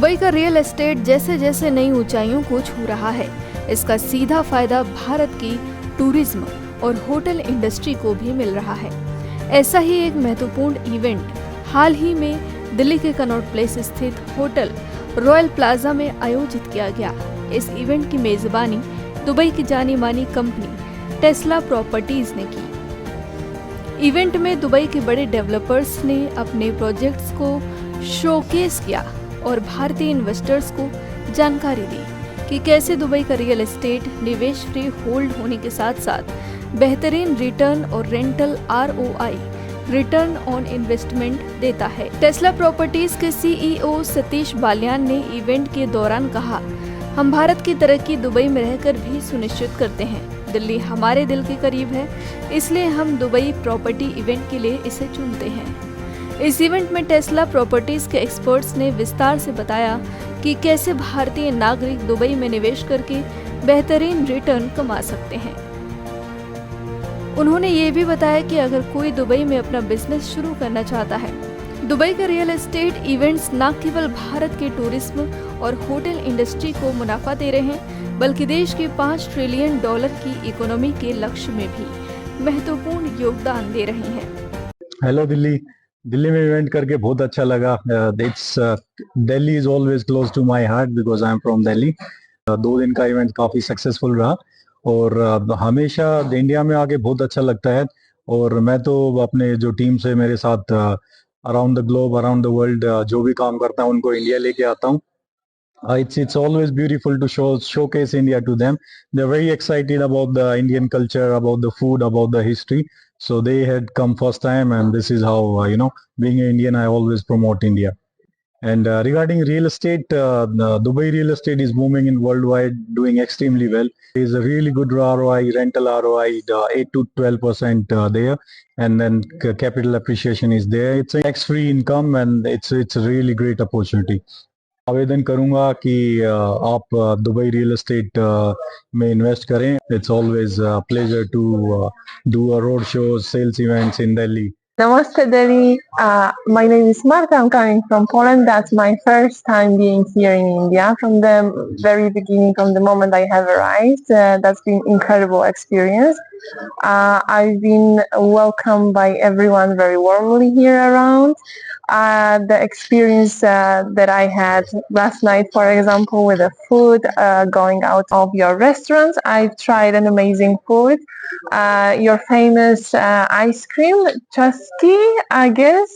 Dubai का real estate जैसे जैसे नई ऊंचाइयों को छू रहा है, इसका सीधा फायदा भारत की टूरिज्म और होटल इंडस्ट्री को भी मिल रहा है। ऐसा ही एक महत्वपूर्ण इवेंट हाल ही में दिल्ली के कनॉट प्लेस स्थित होटल रॉयल प्लाजा में आयोजित किया गया। इस इवेंट की मेजबानी दुबई की जानी मानी कंपनी टेस्ला प्रॉपर्टीज ने की। इवेंट में दुबई के बड़े डेवलपर्स ने अपने प्रोजेक्ट्स को शोकेस किया और भारतीय इन्वेस्टर्स को जानकारी दी कि कैसे दुबई का रियल एस्टेट निवेश फ्री होल्ड होने के साथ साथ बेहतरीन रिटर्न और rental ROI return on investment देता है। टेस्ला प्रॉपर्टीज के CEO सतीश बालियान ने इवेंट के दौरान कहा, हम भारत की तरक्की दुबई में रहकर भी सुनिश्चित करते हैं। दिल्ली हमारे दिल के करीब है, इसलिए हम दुबई प्रॉपर्टी इवेंट के लिए इसे चुनते हैं। इस इवेंट में टेस्ला प्रॉपर्टीज के एक्सपर्ट्स ने विस्तार से बताया कि कैसे भारतीय नागरिक दुबई में निवेश करके बेहतरीन रिटर्न कमा सकते हैं। उन्होंने ये भी बताया कि अगर कोई दुबई में अपना बिजनेस शुरू करना चाहता है, दुबई के रियल एस्टेट इवेंट्स न केवल भारत के टूरिज्म और होटल इंडस्ट्री को मुनाफा दे रहे हैं, बल्कि देश के $5 ट्रिलियन की इकोनॉमी के लक्ष्य में भी महत्वपूर्ण योगदान दे रहे हैं। हेलो दिल्ली में इवेंट करके बहुत अच्छा लगा। Delhi is always close to my heart because I am from Delhi. 2 दिन का इवेंट काफी सक्सेसफुल रहा और हमेशा इंडिया में आके बहुत अच्छा लगता है। और मैं तो अपने जो टीम से मेरे साथ around the globe around the world जो भी काम करता हूँ उनको इंडिया लेके आता हूँ। It's always beautiful to showcase India to them. They're very excited about the Indian culture, about the food, about the history. So they had come first time, and this is how being an Indian, I always promote India. And regarding real estate, Dubai real estate is booming in worldwide, doing extremely well. There is a really good ROI, rental ROI, 8 to 12% there, and then capital appreciation is there. It's a tax-free income, and it's a really great opportunity. आवेदन करूंगा कि आप Dubai real estate में invest करें। It's always pleasure to do a road show sales events in Delhi. Namaste Delhi. My name is Marta. I'm coming from Poland. That's my first time being here in India. From the very beginning, from the moment I have arrived, that's been incredible experience. I've been welcomed by everyone very warmly here around. The experience that I had last night, for example, with the food, going out of your restaurants, I've tried an amazing food. Your famous ice cream, chusky, I guess,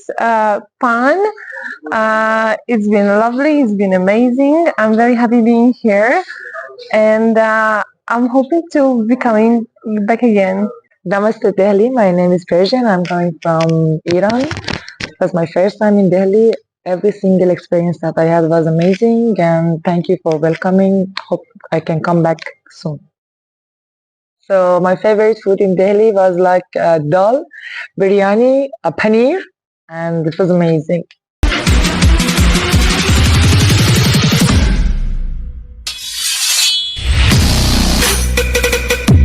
pan. It's been lovely. It's been amazing. I'm very happy being here, and I'm hoping to be coming back again. Namaste Delhi. My name is Persian. I'm coming from Iran. It was my first time in Delhi. Every single experience that I had was amazing, and thank you for welcoming. Hope I can come back soon. So my favorite food in Delhi was like dal, biryani, paneer, and it was amazing.